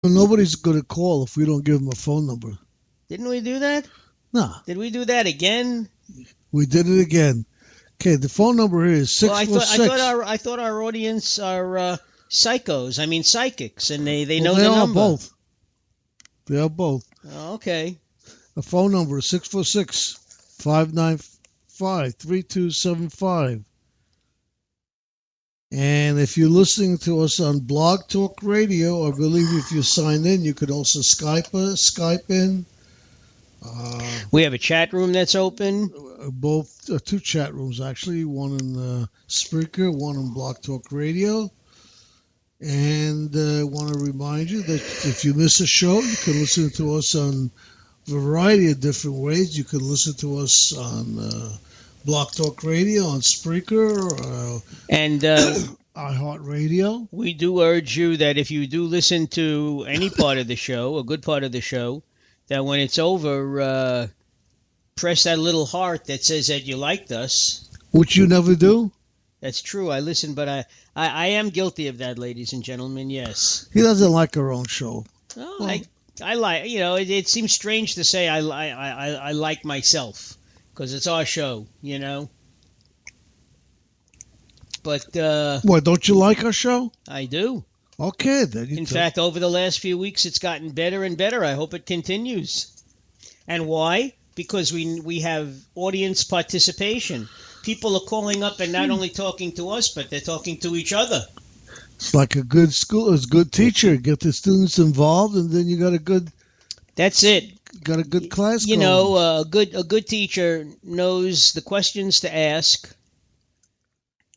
Nobody's going to call if we don't give them a phone number. Didn't we do that? No, Did we do that again? we did it again. Okay, the phone number is Well, 646. I thought our audience are psychos. I mean psychics, and they Well, know they the are number. both. They are both. Oh, okay. The phone number is 646-595-3275. And if you're listening to us on Blog Talk Radio, I believe if you sign in, you could also Skype in. We have a chat room that's open. Both two chat rooms actually, one in Spreaker, one in Blog Talk Radio. And I want to remind you that if you miss a show, you can listen to us on a variety of different ways. You can listen to us on Blog Talk Radio, on Spreaker, and iHeartRadio. We do urge you that if you do listen to any part of the show, a good part of the show, that when it's over, press that little heart that says that you liked us. Which you never do? That's true. I listen, but I am guilty of that, ladies and gentlemen, yes. He doesn't like our own show. Oh, well, I like, it seems strange to say I like myself, because it's our show, But what, don't you like our show? I do. Okay, then. In fact, over the last few weeks, it's gotten better and better. I hope it continues. And why? Because we have audience participation. People are calling up and not only talking to us, but they're talking to each other. It's like a good school, it's a good teacher. Get the students involved, and then you got a good. That's it. Got a good class. A good teacher knows the questions to ask.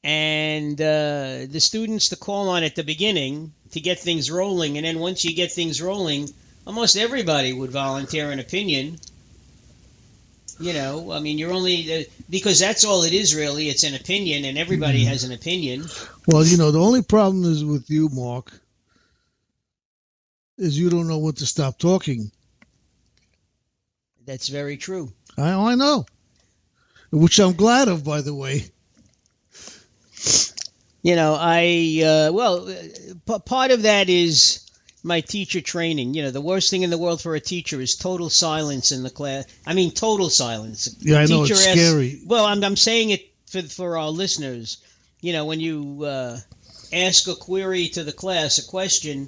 And the students to call on at the beginning to get things rolling. And then once you get things rolling, almost everybody would volunteer an opinion. You're only... because that's all it is, really. It's an opinion, and everybody has an opinion. Well, the only problem is with you, Mark, is you don't know when to stop talking. That's very true. I know. Which I'm glad of, by the way. Part of that is my teacher training. The worst thing in the world for a teacher is total silence in the class. I mean, total silence. Yeah, I know, it's scary. Well, I'm saying it for our listeners. When you ask a query to the class, a question,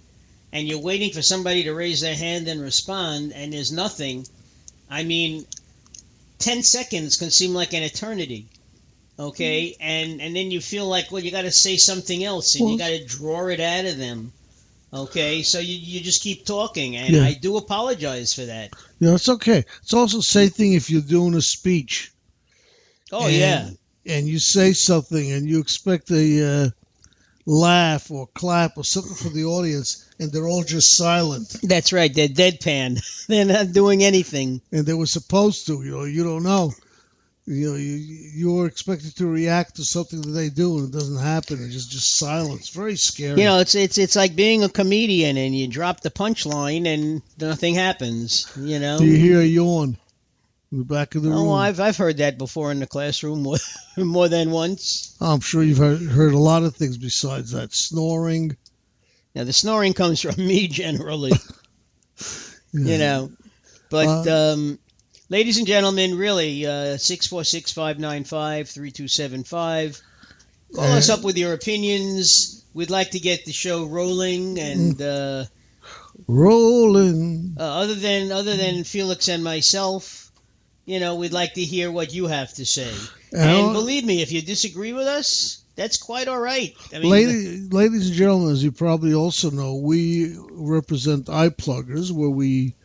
and you're waiting for somebody to raise their hand and respond, and there's nothing. 10 seconds can seem like an eternity. Okay, and then you feel like, well, you got to say something else, and you got to draw it out of them. Okay, so you just keep talking, and I do apologize for that. It's okay. It's also the same thing if you're doing a speech. Oh, yeah. And you say something, and you expect a laugh or clap or something from the audience, and they're all just silent. That's right. They're deadpan. They're not doing anything. And they were supposed to. You don't know. You're expected to react to something that they do, and it doesn't happen. It's just silence. Very scary. It's like being a comedian, and you drop the punchline, and nothing happens. Do you hear a yawn in the back of the room? Oh, I've heard that before in the classroom more than once. I'm sure you've heard a lot of things besides that. Snoring. Now, the snoring comes from me generally. But. Ladies and gentlemen, really, 646-595-3275. Call us up with your opinions. We'd like to get the show rolling and rolling. Other than Felix and myself, we'd like to hear what you have to say. And believe me, if you disagree with us, that's quite all right. Ladies and gentlemen, as you probably also know, we represent iPluggers, where we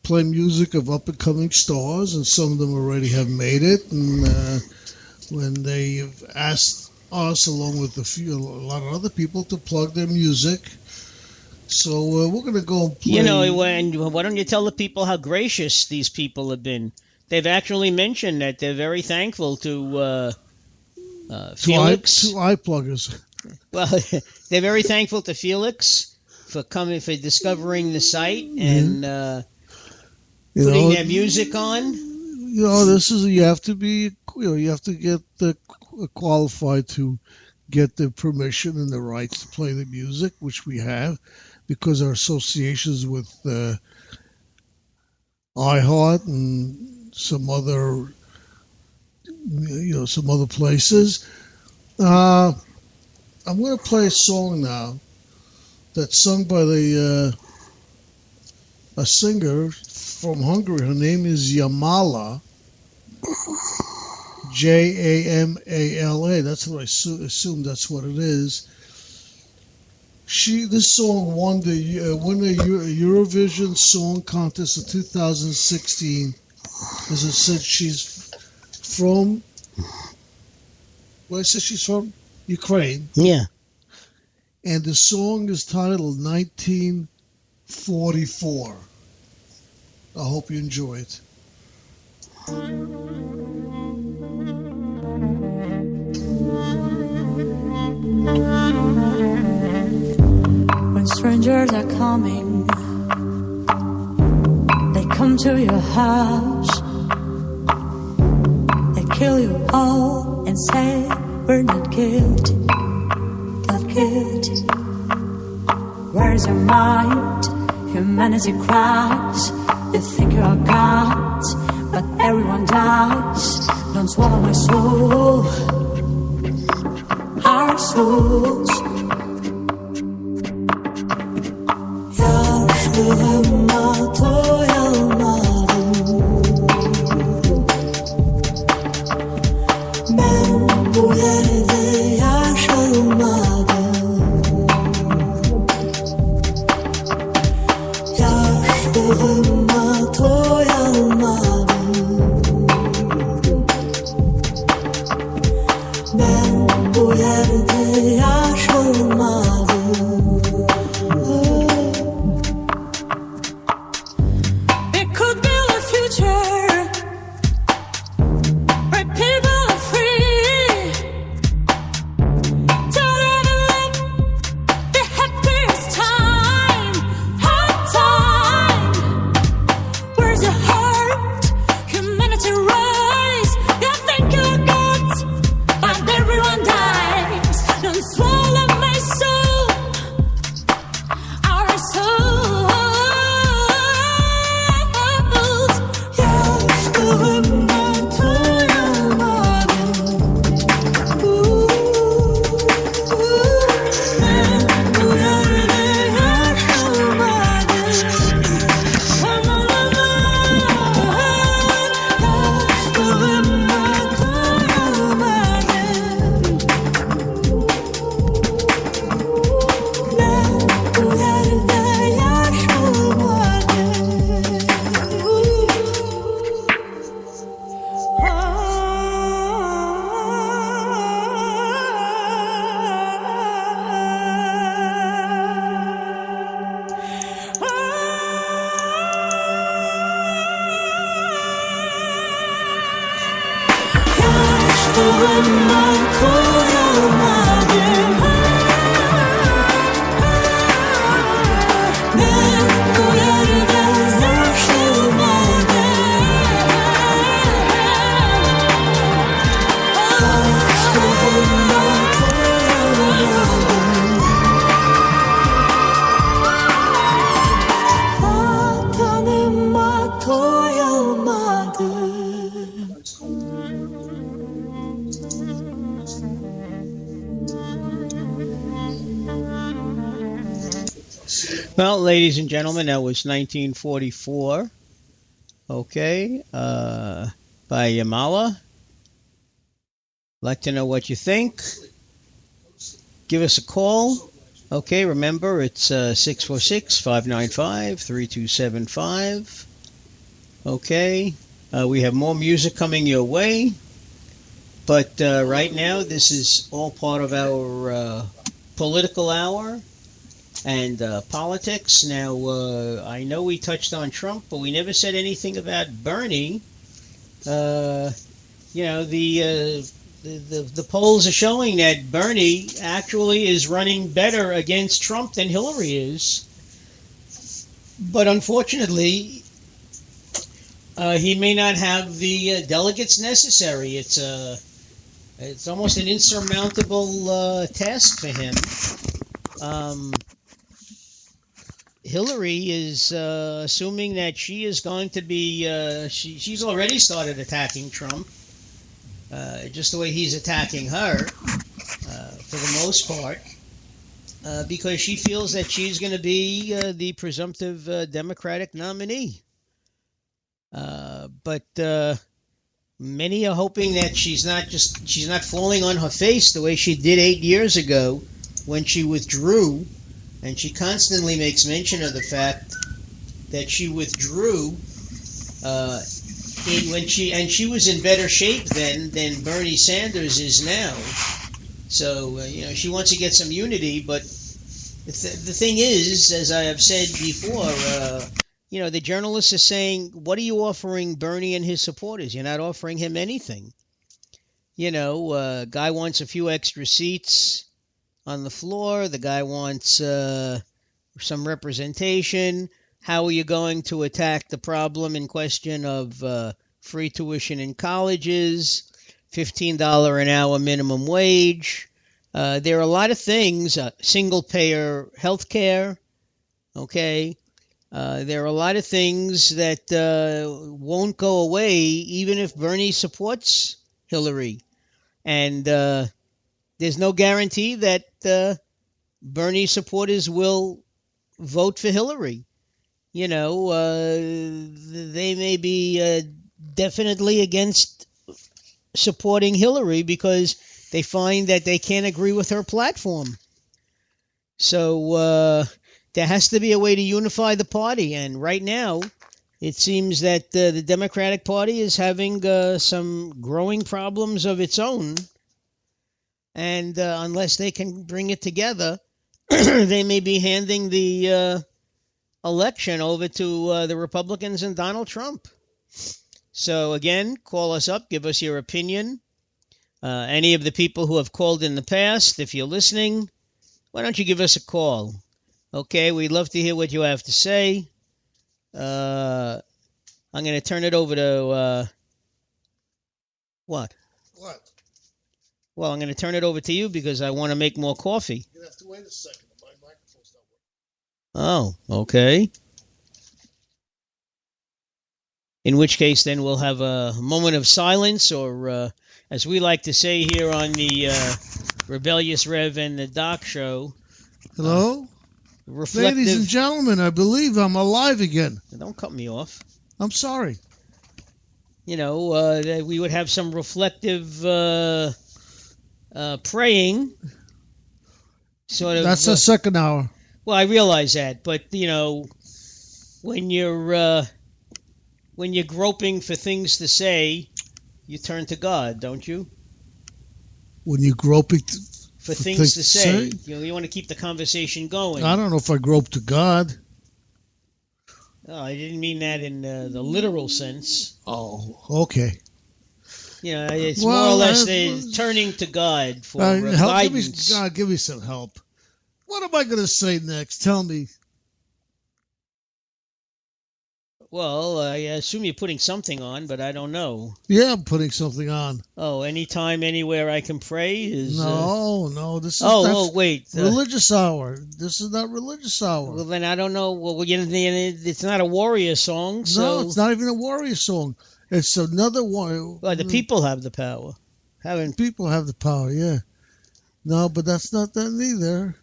play music of up-and-coming stars, and some of them already have made it. And when they've asked us, along with a lot of other people, to plug their music, so we're going to go and play. Why don't you tell the people how gracious these people have been? They've actually mentioned that they're very thankful to Felix. To iPluggers. Well, they're very thankful to Felix for discovering the site and putting their music on. You have to get qualified to get the permission and the rights to play the music, which we have, because our associations with iHeart and some other places. I'm going to play a song now that's sung by a singer from Hungary. Her name is Jamala, Jamala. That's what I assume that's what it is. This song won the Eurovision Song Contest of 2016. As I said, she's from. Where I said she's from? Ukraine. Yeah. And the song is titled 1944. I hope you enjoy it. When strangers are coming, they come to your house, they kill you all and say we're not guilty, not guilty. Where's your mind? Humanity cries. You think you're gods, but everyone dies. Don't swallow my soul, our souls. Well, ladies and gentlemen, that was 1944. Okay, by Jamala. Like to know what you think. Give us a call. Okay, remember it's 646-595-3275. Okay, we have more music coming your way. But right now, this is all part of our political hour. And politics. Now, I know we touched on Trump, but we never said anything about Bernie. The polls are showing that Bernie actually is running better against Trump than Hillary is. But unfortunately, he may not have the delegates necessary. It's It's almost an insurmountable task for him. Hillary is assuming that she is going to be. She's already started attacking Trump, just the way he's attacking her, for the most part, because she feels that she's going to be the presumptive Democratic nominee. But many are hoping that she's not falling on her face the way she did 8 years ago when she withdrew, and she constantly makes mention of the fact that she withdrew when she was in better shape then than Bernie Sanders is now. So she wants to get some unity, but the thing is, as I have said before, the journalists are saying, what are you offering Bernie and his supporters? You're not offering him anything. Guy wants a few extra seats on the floor. The guy wants some representation. How are you going to attack the problem in question of free tuition in colleges, $15 an hour minimum wage? There are a lot of things, single-payer health care, okay? There are a lot of things that won't go away even if Bernie supports Hillary. And there's no guarantee that Bernie supporters will vote for Hillary. They may be definitely against supporting Hillary because they find that they can't agree with her platform. So there has to be a way to unify the party. And right now, it seems that the Democratic Party is having some growing problems of its own. And unless they can bring it together, they may be handing the election over to the Republicans and Donald Trump. So again, call us up, give us your opinion. Any of the people who have called in the past, if you're listening, why don't you give us a call? Okay, we'd love to hear what you have to say. I'm going to turn it over to what? What? Well, I'm going to turn it over to you because I want to make more coffee. You're going to have to wait a second. My microphone's not working. Oh, okay. In which case, then we'll have a moment of silence, or as we like to say here on the Rebellious Rev and the Doc Show. Hello? Reflective. Ladies and gentlemen, I believe I'm alive again. Don't cut me off. I'm sorry. We would have some reflective praying. Sort of. That's the second hour. Well, I realize that, but when you're groping for things to say, you turn to God, don't you? When you're groping for things to say. You want to keep the conversation going. I don't know if I grope to God. Oh, I didn't mean that in the literal sense. Oh, okay. It's more or less turning to God for guidance. God, give me some help. What am I going to say next? Tell me. Well, I assume you're putting something on, but I don't know. Yeah, I'm putting something on. Oh, anytime, anywhere I can pray is... No, this is wait. Religious hour. This is not religious hour. Well, then I don't know. Well, it's not a warrior song, so... No, it's not even a warrior song. It's another one. Well, the people have the power. People have the power, yeah. No, but that's not that either.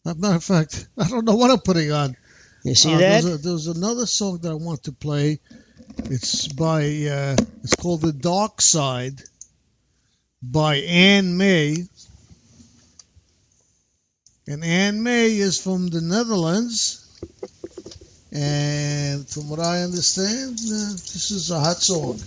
As a matter of fact, I don't know what I'm putting on. You see that? There's another song that I want to play. It's by it's called "The Dark Side" by Anne May, and Anne May is from the Netherlands. And from what I understand, this is a hot song.